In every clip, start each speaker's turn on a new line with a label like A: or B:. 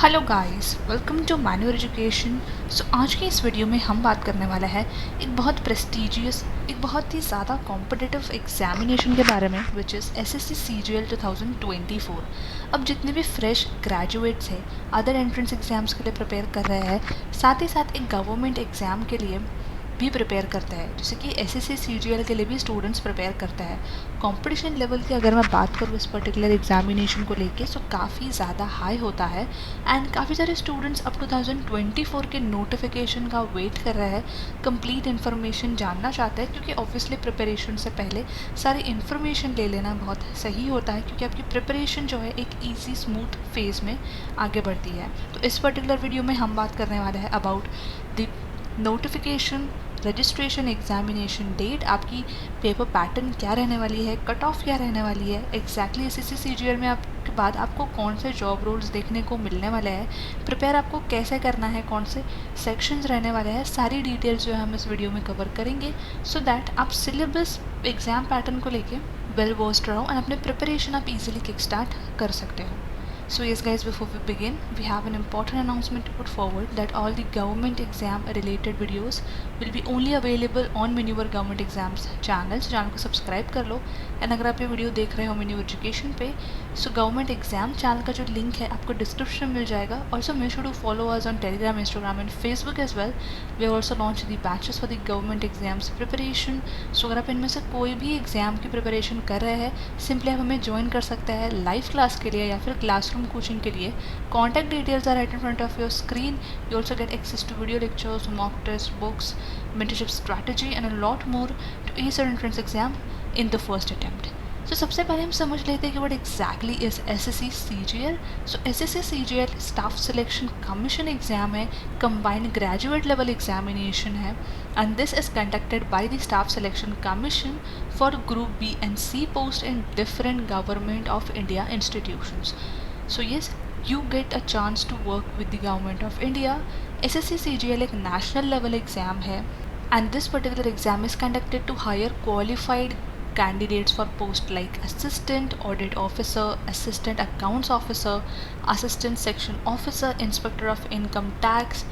A: Hello guys, welcome to manual education. आज की इस वीडियो में हम बात करने वाला है एक बहुत प्रेस्टिजियस, एक बहुत ही ज़्यादा कॉम्पिटिटिव एग्जामिनेशन के बारे में, विच इज़ एसएससी सीजीएल 2024। अब जितने भी फ्रेश ग्रेजुएट्स हैं, अदर एंट्रेंस एग्ज़ाम्स के लिए प्रिपेयर कर रहे हैं, साथ ही साथ एक गवर्नमेंट एग्ज़ाम के लिए भी प्रिपेयर करता है, जैसे कि एसएससी सीजीएल के लिए भी स्टूडेंट्स प्रिपेयर करता है। कंपटीशन लेवल की अगर मैं बात करूँ इस पर्टिकुलर एग्जामिनेशन को लेके, सो काफ़ी ज़्यादा हाई होता है एंड काफ़ी सारे स्टूडेंट्स अब 2024 के नोटिफिकेशन का वेट कर रहे हैं, कंप्लीट इन्फॉर्मेशन जानना चाहते हैं, क्योंकि ऑब्वियसली प्रिपरेशन से पहले सारी इन्फॉर्मेशन ले लेना बहुत सही होता है, क्योंकि आपकी प्रिपरेशन जो है एक ईजी स्मूथ फेज में आगे बढ़ती है। तो इस पर्टिकुलर वीडियो में हम बात करने वाले हैं about the notification, registration, examination date, आपकी पेपर पैटर्न क्या रहने वाली है, कट ऑफ क्या रहने वाली है, एग्जैक्टली एसएससी सीजीएल में आपके बाद आपको कौन से जॉब रोल्स देखने को मिलने वाले हैं, प्रिपेयर आपको कैसे करना है, कौन से सेक्शंस रहने वाले हैं, सारी डिटेल्स जो है हम इस वीडियो में कवर करेंगे, सो दैट आप सिलेबस, एग्जाम पैटर्न को लेके वेल वर्स्ड रहो एंड अपने प्रिपरेशन आप इजीली किक स्टार्ट कर सकते हो। So yes guys, before we begin, we have an important announcement to put forward that all the government exam related videos will be only available on Maneuver Government Exams channel। Channel को subscribe कर लो and अगर आप ये video देख रहे हो menu education पे, so government exam channel का जो लिंक है आपको डिस्क्रिप्शन में मिल जाएगा। Also make sure to follow us on Telegram, Instagram and Facebook as well. We also launch the batches for the government exams preparation. So अगर आप इनमें से कोई भी एग्जाम की प्रिपरेशन कर रहे हैं, सिंपली आप हमें ज्वाइन कर सकते हैं लाइव क्लास के लिए या फिर क्लास कोचिंग के लिए। Contact details are right in front of your screen. You also get access to video lectures, mock test, books, mentorship strategy and a lot more to ace your entrance exam in the first attempt। तो सबसे पहले हम समझ लेते हैं कि what exactly is SSC CGL। So SSC CGL staff selection commission exam है, combined graduate level examination है and this is conducted by the staff selection commission for group B and C post in different government of India institutions. So yes, you get a chance to work with the government of India। SSC CGL एक national level exam है and this particular exam is conducted to hire qualified candidates for posts like assistant audit officer, assistant accounts officer, assistant section officer, inspector of income tax,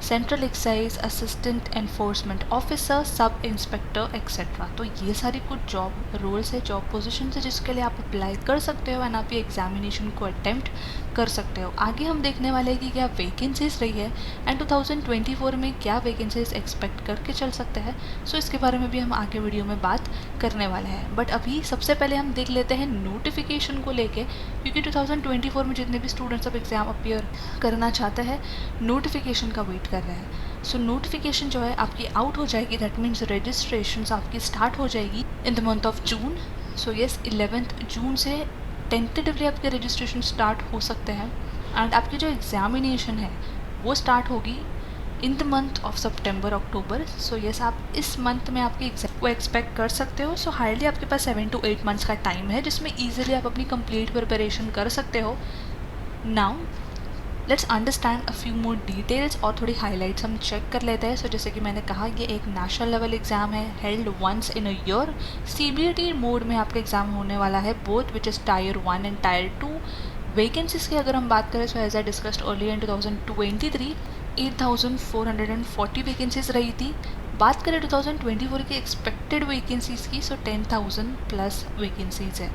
A: central excise, assistant enforcement officer, sub inspector etcetera. तो ये सारी कुछ job roles है, job position है, जिसके लिए आप apply कर सकते हो एंड आप ये एग्जामिनेशन को अटेम्प्ट कर सकते हो। आगे हम देखने वाले हैं कि क्या वैकेंसीज रही है एंड 2024 में क्या वैकेंसीज एक्सपेक्ट करके चल सकते हैं। सो इसके बारे में भी हम आगे वीडियो में बात करने वाले हैं, बट अभी सबसे पहले हम देख लेते हैं नोटिफिकेशन को लेके, क्योंकि 2024 में जितने भी स्टूडेंट्स अब एग्जाम अपियर करना चाहते हैं, नोटिफिकेशन का वेट कर रहे हैं। सो नोटिफिकेशन जो है आपकी आउट हो जाएगी, दैट मीन्स रजिस्ट्रेशन आपकी स्टार्ट हो जाएगी in the month of June. So yes, 11 जून से टेंटेटिवली आपके रजिस्ट्रेशन स्टार्ट हो सकते हैं एंड आपकी जो एग्जामिनेशन है वो स्टार्ट होगी in the month of September October. So yes, आप इस मंथ में आपके एग्जाम को एक्सपेक्ट कर सकते हो। सो हार्डली आपके पास 7 to 8 मंथ्स का टाइम है, जिसमें ईजिली आप अपनी कंप्लीट प्रिपरेशन कर सकते हो। Now let's understand a few more details और थोड़ी हाईलाइट्स हम चेक कर लेते हैं। सो जैसे कि मैंने कहा, ये एक नेशनल लेवल एग्जाम है, held once in a year. CBT mode में आपका एग्जाम होने वाला है, both which is tier 1 and tier 2। Vacancies की अगर हम बात करें, so as I discussed earlier in 2023 8,440 vacancies रही थी। बात करें 2024 की एक्सपेक्टेड वैकेंसीज की, सो 10,000 प्लस वैकेंसीज है।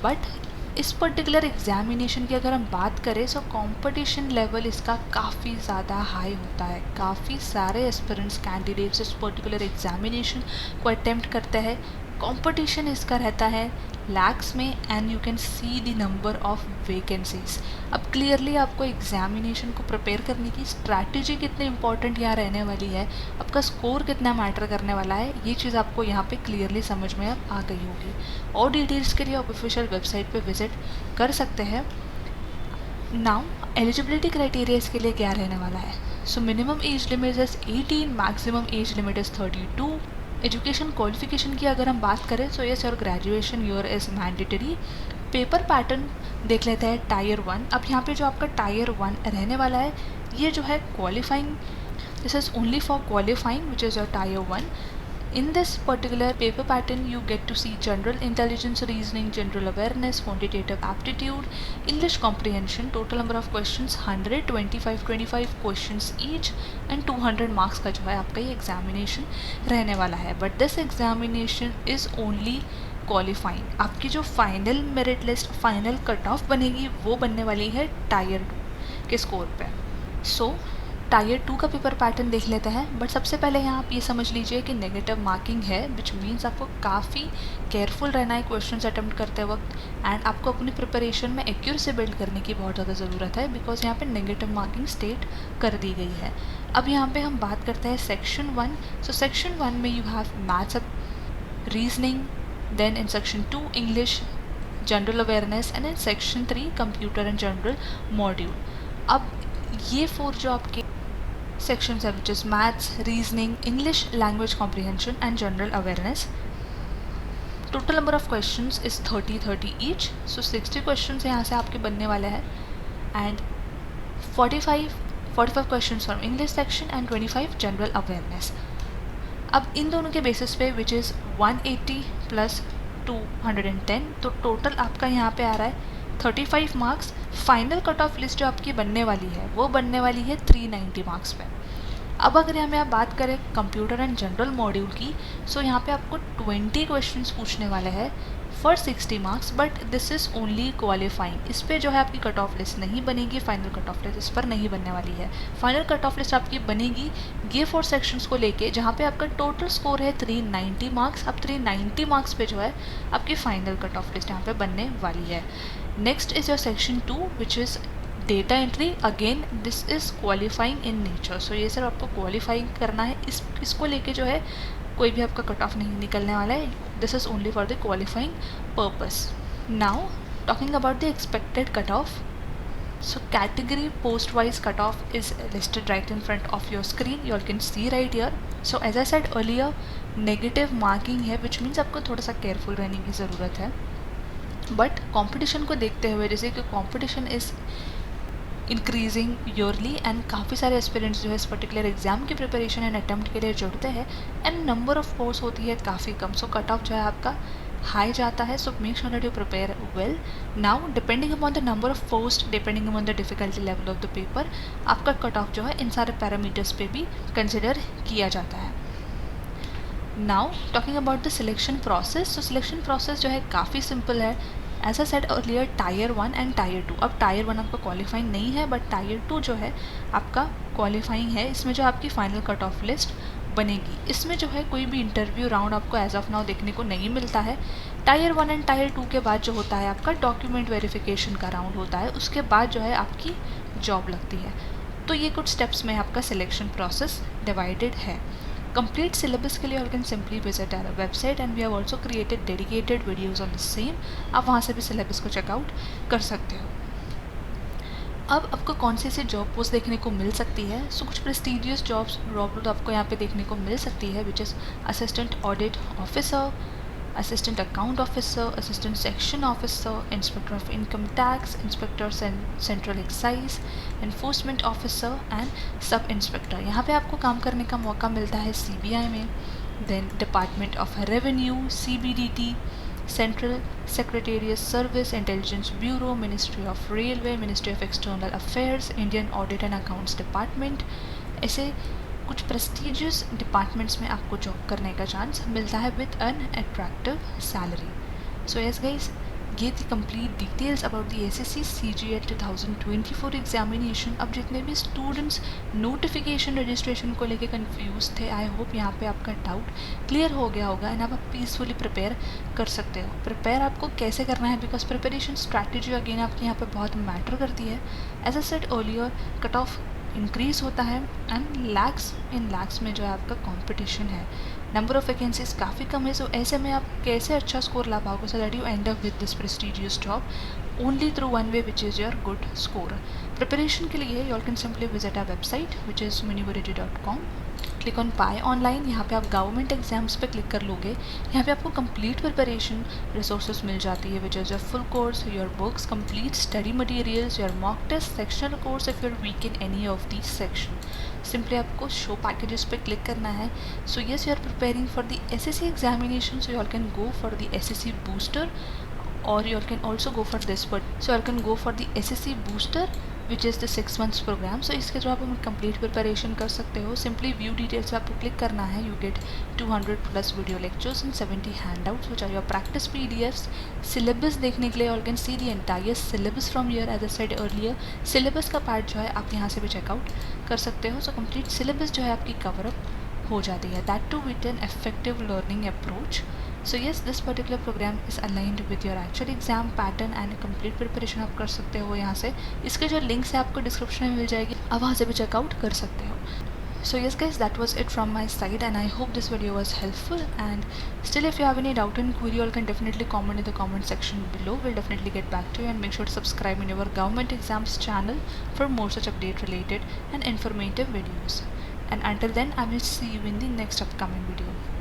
A: बट इस पर्टिकुलर एग्जामिनेशन की अगर हम बात करें, सो कंपटीशन लेवल इसका काफ़ी ज़्यादा हाई होता है। काफ़ी सारे एस्पिरेंट्स कैंडिडेट्स इस पर्टिकुलर एग्जामिनेशन को अटेम्प्ट करते हैं। कंपटीशन इसका रहता है लैक्स में and you can see the number of vacancies. अब क्लियरली आपको एग्जामिनेशन को प्रिपेयर करने की स्ट्रैटेजी कितनी इंपॉर्टेंट यहाँ रहने वाली है, आपका स्कोर कितना मैटर करने वाला है, ये चीज़ आपको यहाँ पे क्लियरली समझ में अब आ गई होगी। और डिटेल्स के लिए आप ऑफिशियल वेबसाइट पे विजिट कर सकते हैं। नाउ एलिजिबिलिटी क्राइटेरिया इसके लिए क्या रहने वाला है। So minimum age limit is 18, maximum age limit is 32। Education qualification की अगर हम बात करें, so yes your graduation year is mandatory. Paper pattern देख लेते हैं टायर 1। अब यहाँ पे जो आपका टायर 1 रहने वाला है, ये जो है qualifying, this is only for qualifying which is your tyre 1। In this particular paper pattern, you get to see general intelligence, reasoning, general awareness, quantitative aptitude, English comprehension. Total number of questions 100, 25 questions each and 200 marks का जो है आपका ये examination रहने वाला है. But this examination is only qualifying. आपकी जो final merit list, final cut off बनेगी वो बनने वाली है टायर 2 के स्कोर पे. सो टायर 2 का पेपर पैटर्न देख लेते हैं. बट सबसे पहले यहाँ आप ये समझ लीजिए कि नेगेटिव मार्किंग है, विच मीन्स आपको काफ़ी केयरफुल रहना है क्वेश्चन अटैम्प्ट करते वक्त, एंड आपको अपनी प्रिपरेशन में एक्यूरेसी बिल्ड करने की बहुत ज़्यादा ज़रूरत है, बिकॉज यहाँ पे नेगेटिव मार्किंग स्टेट कर दी गई है. अब यहाँ पे हम बात करते हैं सेक्शन 1. सो सेक्शन 1 में you have maths, reasoning, then in section 2 English, general awareness, and in section 3 computer and general module. अब ये 4 जो आपके sections है, which is maths, reasoning, English language comprehension and general awareness. Total number of questions is 30 each. So 60 questions यहाँ से आपके बनने वाले हैं, and 45 questions from English section and 25 general awareness. अब इन दोनों के बेसिस पे which is 180 plus 210, तो टोटल आपका यहाँ पे आ रहा है 35 marks. Final cut off list जो आपकी बनने वाली है वो बनने वाली है 390 मार्क्स पे. अब अगर यहाँ पे आप बात करें कंप्यूटर एंड जनरल मॉड्यूल की, सो यहाँ पे आपको 20 क्वेश्चंस पूछने वाले हैं for 60 marks. But this is only qualifying. इस पे जो है आपकी कट ऑफ लिस्ट नहीं बनेगी. फाइनल कट ऑफ लिस्ट इस पर नहीं बनने वाली है. फाइनल कट ऑफ लिस्ट आपकी बनेगी ये 4 सेक्शंस को लेके, जहाँ पे आपका टोटल स्कोर है 390 मार्क्स. अब 390 मार्क्स पे जो है आपकी फाइनल कट ऑफ लिस्ट यहाँ पे बनने वाली है. Next is your section 2 which is data entry. Again this is qualifying in nature. So ये सिर्फ आपको क्वालिफाइंग करना है. इसको लेके जो है कोई भी आपका कट ऑफ नहीं निकलने वाला है. This is only for the qualifying purpose. Now talking about the expected cut off. So category post wise cutoff is listed right in front of your screen. You all can see right here. So as I said earlier, negative marking है, which means आपको थोड़ा सा careful रहने की ज़रूरत है. But competition को देखते हुए, जैसे कि competition is increasing yearly and काफ़ी सारे एस्पिरेंट्स जो है इस पर्टिकुलर एग्जाम की प्रिपरेशन एंड अटैम्प्ट के लिए जुड़ते हैं, एंड नंबर ऑफ पोस्ट होती है काफ़ी कम. सो कट ऑफ जो है आपका हाई जाता है. So make sure that you prepare well. Now depending upon the number of post, depending upon the difficulty level of the paper, आपका कट ऑफ जो है इन सारे पैरामीटर्स पे भी कंसिडर किया जाता है. Now talking about the selection process. तो सिलेक्शन प्रोसेस जो है काफ़ी सिंपल है. As I said earlier tier 1 and tier 2. अब टायर 1 आपका क्वालिफाइंग नहीं है, बट टायर 2 जो है आपका क्वालिफाइंग है. इसमें जो आपकी फाइनल कट ऑफ लिस्ट बनेगी, इसमें जो है कोई भी इंटरव्यू राउंड आपको एज ऑफ नाउ देखने को नहीं मिलता है. टायर 1 एंड टायर 2 के बाद जो होता है आपका डॉक्यूमेंट वेरिफिकेशन का राउंड होता है. उसके बाद जो है आपकी जॉब लगती है. तो ये कुछ स्टेप्स में आपका सिलेक्शन प्रोसेस डिवाइडेड है. कंप्लीट सिलेबस के लिए you can simply visit our website and we have also created dedicated videos on the same. आप वहाँ से भी सिलेबस को चेकआउट कर सकते हो. अब आपको कौन सी जॉब पोस्ट देखने को मिल सकती है. सो कुछ प्रेस्टीजियस जॉब्स आपको यहाँ पे देखने को मिल सकती है, which is assistant audit officer, assistant account officer, assistant section officer, inspector of income tax, inspector central excise, enforcement officer and sub inspector. यहाँ पे आपको काम करने का मौका मिलता है CBI में, then department of revenue, CBDT, central secretariat service, intelligence bureau, ministry of railway, ministry of external affairs, Indian audit and accounts department. ऐसे कुछ प्रेस्टीजियस डिपार्टमेंट्स में आपको जॉब करने का चांस मिलता है with an attractive salary. So yes guys, ये थी complete details about the SSC CGL 2024 examination. अब जितने भी स्टूडेंट्स नोटिफिकेशन रजिस्ट्रेशन को लेके कंफ्यूज थे, आई होप यहाँ पे आपका डाउट क्लियर हो गया होगा एंड आप पीसफुली प्रिपेयर कर सकते हो. प्रिपेयर आपको कैसे करना है, बिकॉज प्रिपरेशन स्ट्रैटेजी अगेन आपके यहाँ पे बहुत मैटर करती है. As I said earlier, cut off increase होता है एंड लैक्स में जो है आपका कंपटीशन है. नंबर ऑफ वैकेंसीज काफ़ी कम है. सो ऐसे में आप कैसे अच्छा स्कोर ला पाओगे, so that you and up with this prestigious job only through one way, which is your good score. Preparation के लिए you all can simply visit our website, which is miniverity.com. Click on pi online. यहाँ पे आप government exams पे click कर लोगे। यहाँ पे आपको कंप्लीट प्रिपरेशन रिसोर्सेज मिल जाती है, which is your full course, your books, complete study materials, your mock test, sectional course if you are weak in any of the section. Simply आपको शो पैकेजेस पे क्लिक करना है। So yes, you are preparing for the SSC examination, so you all can go for the SSC booster or you all can also go for this one. So you all can go for the SSC booster which is the 6 months program. So इसके जो आप complete preparation कर सकते हो। Simply view details पे आपको click करना है। You get 200+ video lectures and 70 handouts which are your practice PDFs। Syllabus देखने के लिए all can see the entire syllabus from here. As I said earlier, syllabus का पार्ट जो है आप यहाँ से भी चेकआउट कर सकते हो। सो कंप्लीट सिलेबस जो है आपकी कवरअप हो जाती है, that too with an effective learning approach. So yes, this particular program is aligned with your actual exam pattern and complete preparation आप कर सकते हो यहाँ से। इसके जो लिंक्स है आपको डिस्क्रिप्शन में मिल जाएगी, आप वहाँ से भी चेकआउट कर सकते हो। So yes guys, that was it from my side and I hope this video was helpful, and still if you have any doubt and query, you all can definitely comment in the comment section below. We'll definitely get back to you, and make sure to subscribe in our government exams channel for more such update related and informative videos. And until then, I will see you in the next upcoming video.